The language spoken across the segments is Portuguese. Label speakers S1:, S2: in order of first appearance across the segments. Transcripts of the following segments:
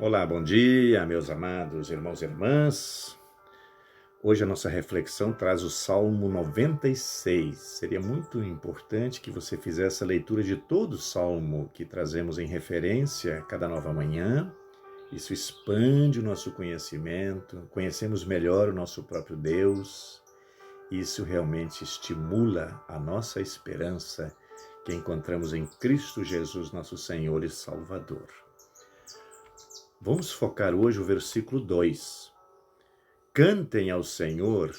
S1: Olá, bom dia, meus amados irmãos e irmãs. Hoje a nossa reflexão traz o Salmo 96. Seria muito importante que você fizesse a leitura de todo o Salmo que trazemos em referência a cada nova manhã. Isso expande o nosso conhecimento, conhecemos melhor o nosso próprio Deus. Isso realmente estimula a nossa esperança que encontramos em Cristo Jesus, nosso Senhor e Salvador. Vamos focar hoje o versículo 2. Cantem ao Senhor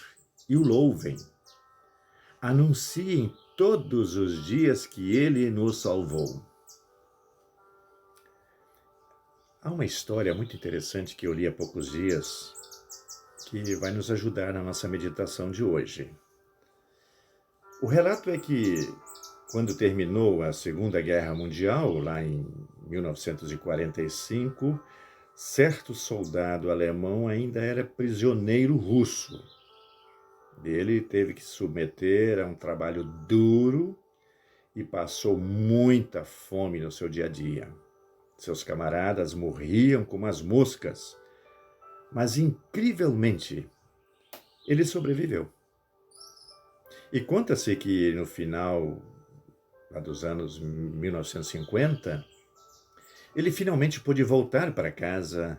S1: e o louvem. Anunciem todos os dias que Ele nos salvou. Há uma história muito interessante que eu li há poucos dias que vai nos ajudar na nossa meditação de hoje. O relato é que, quando terminou a Segunda Guerra Mundial, lá em 1945, certo soldado alemão ainda era prisioneiro russo. Ele teve que se submeter a um trabalho duro e passou muita fome no seu dia a dia. Seus camaradas morriam como as moscas, mas incrivelmente ele sobreviveu. E conta-se que no final dos anos 1950, ele finalmente pôde voltar para casa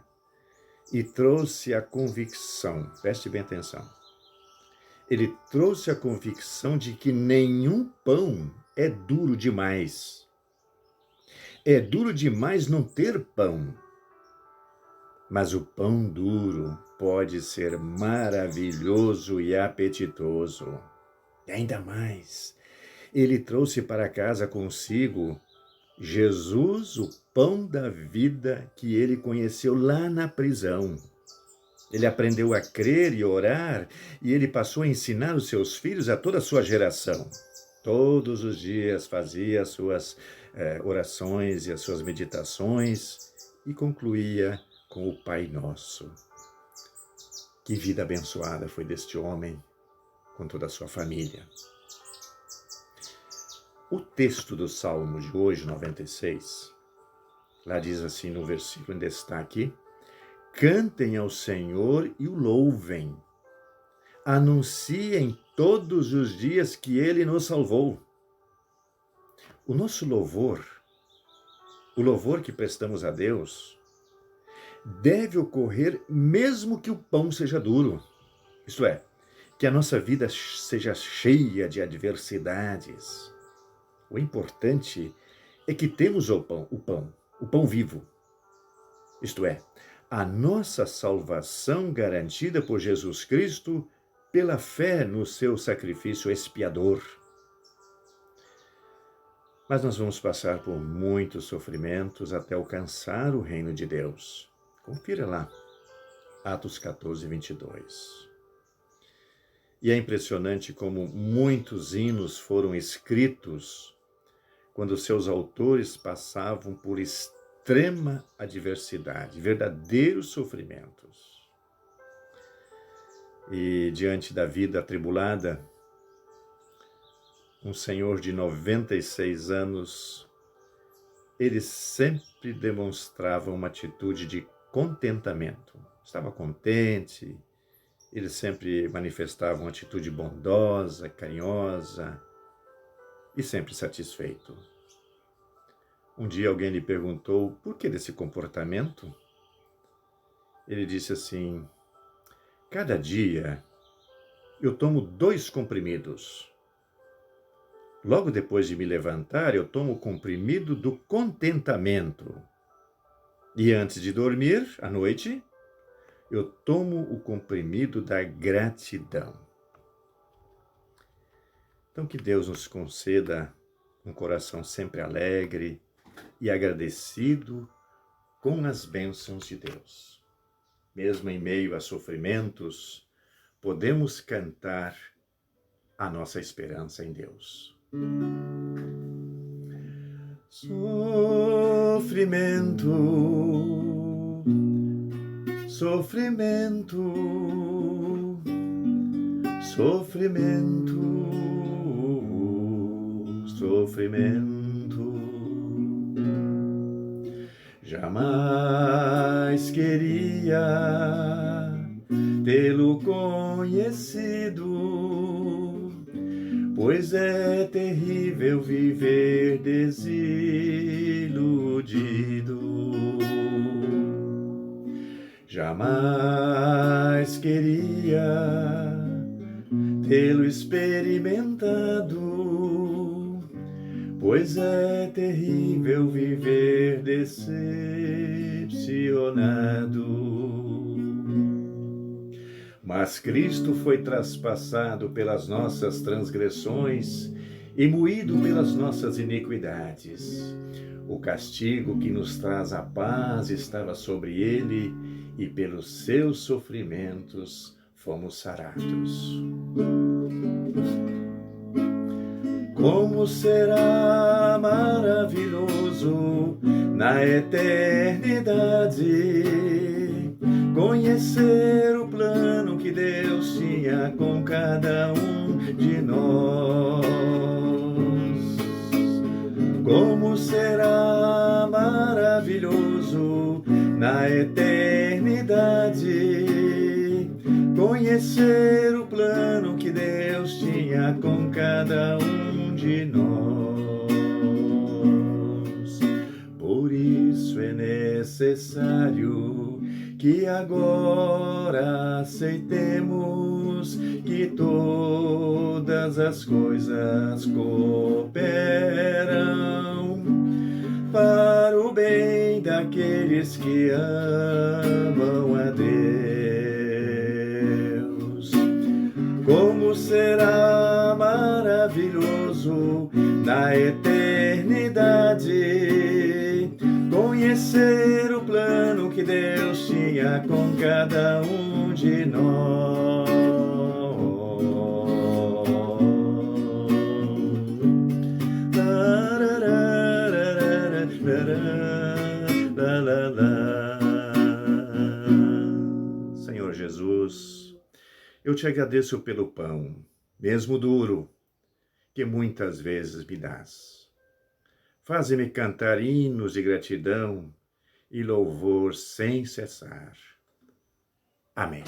S1: e trouxe a convicção, preste bem atenção, ele trouxe a convicção de que nenhum pão é duro demais. É duro demais não ter pão. Mas o pão duro pode ser maravilhoso e apetitoso. E ainda mais, ele trouxe para casa consigo Jesus, o pão da vida que ele conheceu lá na prisão. Ele aprendeu a crer e orar, e ele passou a ensinar os seus filhos a toda a sua geração. Todos os dias fazia as suas orações e as suas meditações e concluía com o Pai Nosso. Que vida abençoada foi deste homem com toda a sua família. O texto do Salmo de hoje, 96, lá diz assim no versículo em destaque: cantem ao Senhor e o louvem. Anunciem todos os dias que Ele nos salvou. O nosso louvor, o louvor que prestamos a Deus, deve ocorrer mesmo que o pão seja duro. Isto é, que a nossa vida seja cheia de adversidades. O importante é que temos o pão vivo. Isto é, a nossa salvação garantida por Jesus Cristo pela fé no seu sacrifício expiador. Mas nós vamos passar por muitos sofrimentos até alcançar o reino de Deus. Confira lá, Atos 14, 22. E é impressionante como muitos hinos foram escritos quando seus autores passavam por extrema adversidade, verdadeiros sofrimentos. E diante da vida atribulada, um senhor de 96 anos, ele sempre demonstrava uma atitude de contentamento. Estava contente, ele sempre manifestava uma atitude bondosa, carinhosa e sempre satisfeito. Um dia alguém lhe perguntou por que desse comportamento. Ele disse assim: cada dia eu tomo 2 comprimidos. Logo depois de me levantar, eu tomo o comprimido do contentamento. E antes de dormir, à noite, eu tomo o comprimido da gratidão. Então, que Deus nos conceda um coração sempre alegre e agradecido com as bênçãos de Deus. Mesmo em meio a sofrimentos, podemos cantar a nossa esperança em Deus. Sofrimento, sofrimento, sofrimento, sofrimento. Jamais queria tê-lo conhecido, pois é terrível viver desiludido. Jamais queria tê-lo experimentado, pois é terrível viver decepcionado. Mas Cristo foi traspassado pelas nossas transgressões e moído pelas nossas iniquidades. O castigo que nos traz a paz estava sobre ele, e pelos seus sofrimentos fomos sarados. Como será maravilhoso na eternidade conhecer o plano que Deus tinha com cada um de nós. Como será maravilhoso na eternidade conhecer o plano que Deus tinha com cada um de nós. Por isso é necessário que agora aceitemos que todas as coisas cooperam para o bem daqueles que amam a Deus. Como será maravilhoso na eternidade conhecer o plano que Deus tinha com cada um de nós. Senhor Jesus, eu te agradeço pelo pão, mesmo duro, que muitas vezes me dás. Faze-me cantar hinos de gratidão e louvor sem cessar. Amém.